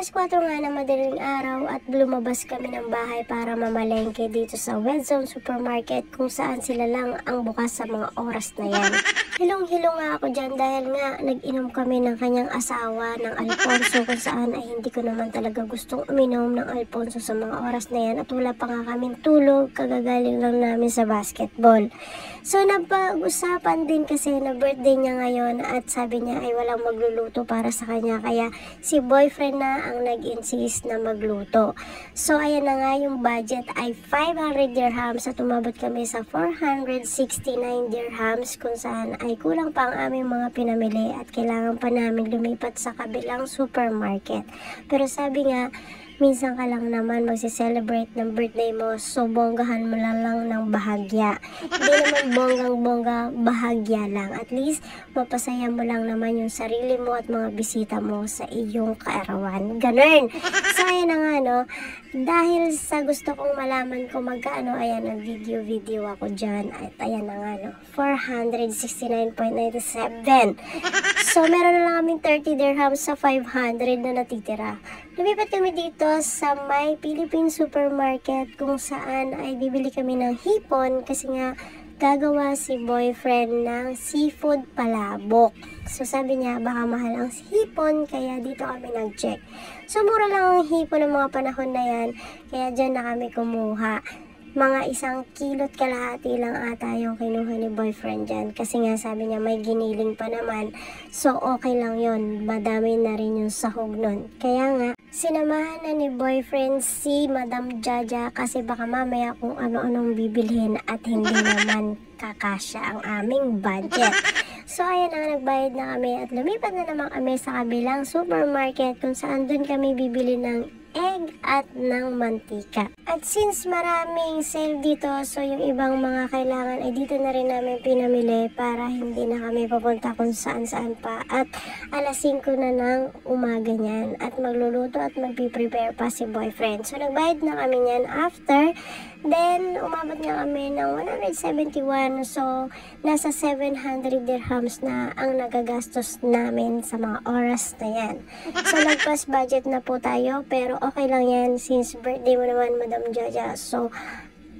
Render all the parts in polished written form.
4 nga na madaling araw at lumabas kami ng bahay para mamalengke dito sa Wedzone Supermarket kung saan sila lang ang bukas sa mga oras na yan. Hilong-hilo nga ako dyan dahil nga nag-inom kami ng kanyang asawa ng Alfonso kung saan ay hindi ko naman talaga gustong uminom ng Alfonso sa mga oras na yan at wala pa nga kaming tulog, kagagaling lang namin sa basketball. So napag-usapan din kasi na birthday niya ngayon at sabi niya ay walang magluluto para sa kanya kaya si boyfriend na ang nag-insist na magluto. So ayan na nga, yung budget ay 500 dirhams at umabot kami sa 469 dirhams kung saan ay kulang pa ang aming mga pinamili at kailangan pa namin lumipat sa kabilang supermarket. Pero sabi nga, minsan ka lang naman magsi-celebrate ng birthday mo, so bonggahan mo lang ng bahagya. Hindi naman bonggang-bongga, bahagya lang. At least, mapasaya mo lang naman yung sarili mo at mga bisita mo sa iyong kaarawan. Ganun! So, ayan na nga, no? Dahil sa gusto kong malaman kung magkano, ayan, nag-video ako dyan. At ayan na nga, no? 469.97. So, meron na lang kaming 30 dirhams sa 500 na natitira. Lumipat kami dito sa may Philippine Supermarket kung saan ay bibili kami ng hipon kasi nga gagawa si boyfriend ng seafood palabok. So sabi niya baka mahal ang hipon kaya dito kami nag-check. So mura lang ang hipon ng mga panahon na yan kaya dyan na kami kumuha. Mga 1 kilo't kalahati lang ata yung kinuha ni boyfriend dyan. Kasi nga sabi niya may giniling pa naman. So okay lang yon, madami na rin yung sahog nun. Kaya nga, sinamahan na ni boyfriend si Madam Jaja kasi baka mamaya kung ano-anong bibilhin at hindi naman kakasya ang aming budget. So ayan na, nagbayad na kami at lumipat na naman kami sa kabilang supermarket kung saan dun kami bibili ng egg at ng mantika. At since maraming sale dito, so yung ibang mga kailangan ay dito na rin namin pinamili para hindi na kami papunta kung saan-saan pa. At alas 5 na ng umaga niyan at magluluto at magpiprepare pa si boyfriend. So nagbayad na kami niyan after. Then umabot nga kami ng 171. So nasa 700 dirhams na ang nagagastos namin sa mga oras na yan. So nagpas budget na po tayo pero okay lang yan since birthday mo naman Madam Jaja. So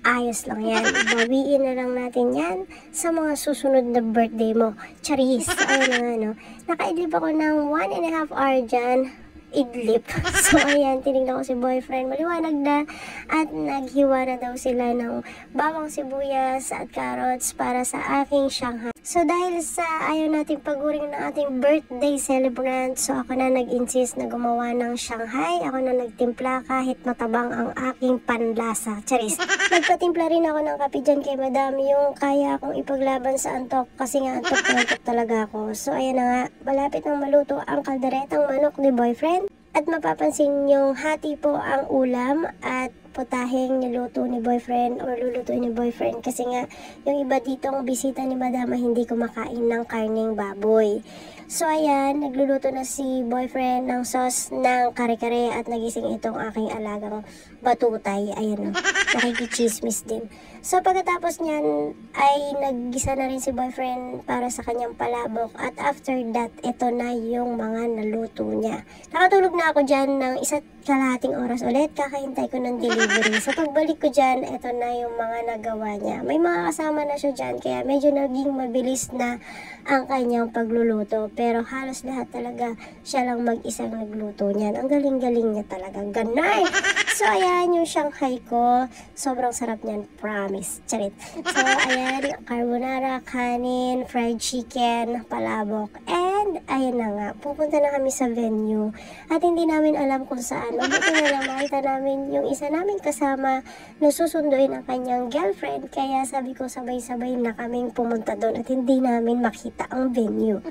ayos lang yan. Bawiin na lang natin yan sa mga susunod na birthday mo. Charis. Ayun na nga, no? Nakaidlip ako ng 1.5 hour dyan. Idlip. So ayan, tinignan ko si boyfriend, maliwanag na at naghiwa na daw sila ng bawang sibuyas at carrots para sa aking Shanghai. So dahil sa ayaw nating paguring ng ating birthday celebrant, so ako na nag-insist na gumawa ng Shanghai. Ako na nagtimpla kahit matabang ang aking panlasa. Charis. Nagpatimpla rin ako ng kape dyan kay madam, yung kaya akong ipaglaban sa antok kasi nga antok na antok talaga ako. So ayan na nga, malapit nang maluto ang kalderetang manok ni boyfriend. At mapapansin yung hati po ang ulam at putaheng niluto ni boyfriend or lulutuin ni boyfriend kasi nga yung iba ditong bisita ni madama hindi kumakain ng karneng baboy. So ayan, nagluluto na si boyfriend ng sauce ng kare-kare at nagising itong aking alagang batutay. Ayan o, nakikichismis din. So pagkatapos niyan ay naggisa na rin si boyfriend para sa kanyang palabok at after that, ito na yung mga naluto niya. Nakatulog na ako dyan ng 1 kalahating oras ulit, kakahintay ko ng delivery. Sa pagbalik ko dyan, ito na yung mga nagawa niya. May mga kasama na siya dyan, kaya medyo naging mabilis na ang kanyang pagluluto. Pero halos lahat talaga siya lang mag-isang nagluto niyan. Ang galing-galing niya talaga. Ganay! So ayan yung Shanghai ko. Sobrang sarap niyan, promise. Charit. So ayan, carbonara, kanin, fried chicken, palabok. And ayan na nga, pupunta na kami sa venue. At hindi namin alam kung saan. Mabuti na lang makita namin yung isa namin kasama na susunduin ang kanyang girlfriend. Kaya sabi ko sabay-sabay na kaming pumunta doon at hindi namin makita ang venue.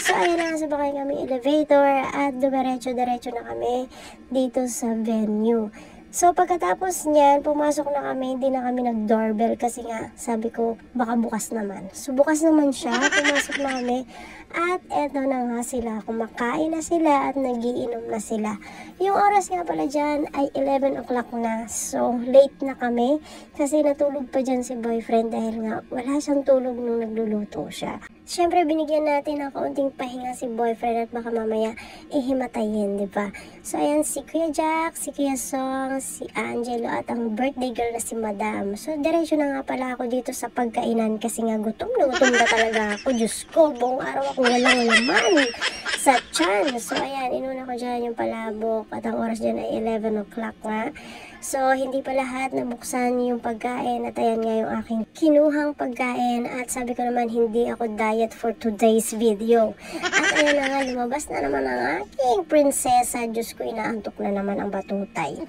So ayan na, sabakay kami elevator at dumiretso-diretso na kami dito sa venue. So pagkatapos niyan, pumasok na kami, hindi na kami nag-doorbell kasi nga sabi ko baka bukas naman. So bukas naman siya, pumasok na kami at eto na nga sila, kumakain na sila at nagiinom na sila. Yung oras nga pala dyan ay 11 o'clock na, so late na kami kasi natulog pa dyan si boyfriend dahil nga wala siyang tulog nung nagluluto siya. syempre binigyan natin ng kaunting pahinga si boyfriend at baka mamaya ihimatayin, di ba? So ayan, si Kuya Jack, si Kuya Song, si Angelo at ang birthday girl na si Madam. So diretso na nga pala ako dito sa pagkainan kasi nga gutom na talaga ako. Diyos ko, buong araw ako walang laman sa tiyan. So ayan, inuna ko dyan yung palabok at ang oras dyan ay 11 o'clock nga. So, hindi pa lahat nabuksan yung pagkain at ayan nga yung aking kinuhang pagkain at sabi ko naman hindi ako diet for today's video. At ayan na nga, lumabas na naman ang aking prinsesa. Diyos ko, inaantok na naman ang batutay.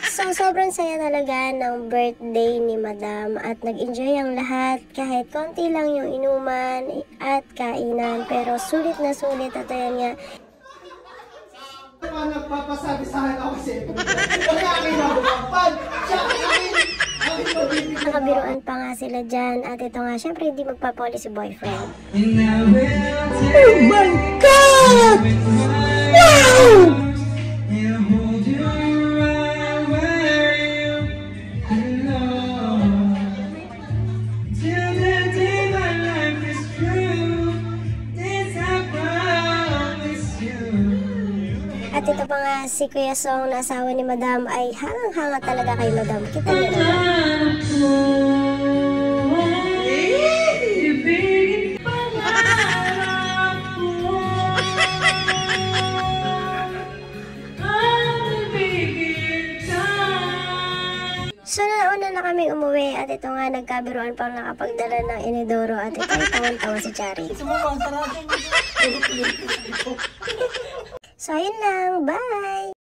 So, sobrang saya talaga ng birthday ni Madam at nag-enjoy ang lahat kahit konti lang yung inuman at kainan pero sulit na sulit at ayan nga. Naman nagpapasabi sa akin ako kasi wala aking nabukapad. Siya aking pag-ibig. Nakabiruan pa nga sila dyan at ito nga, syempre hindi magpapoli si boyfriend. Oh my God! Wow! At ito pa nga si Kuya Song na asawa ni Madam ay hangang-hanga talaga kay Madam. Kita niyo naman. So nauna na kami umuwi at ito nga nagkabiruan pang nakapagdala ng inidoro at ito ay tawan-tawa si Chari. So ayun lang, bye!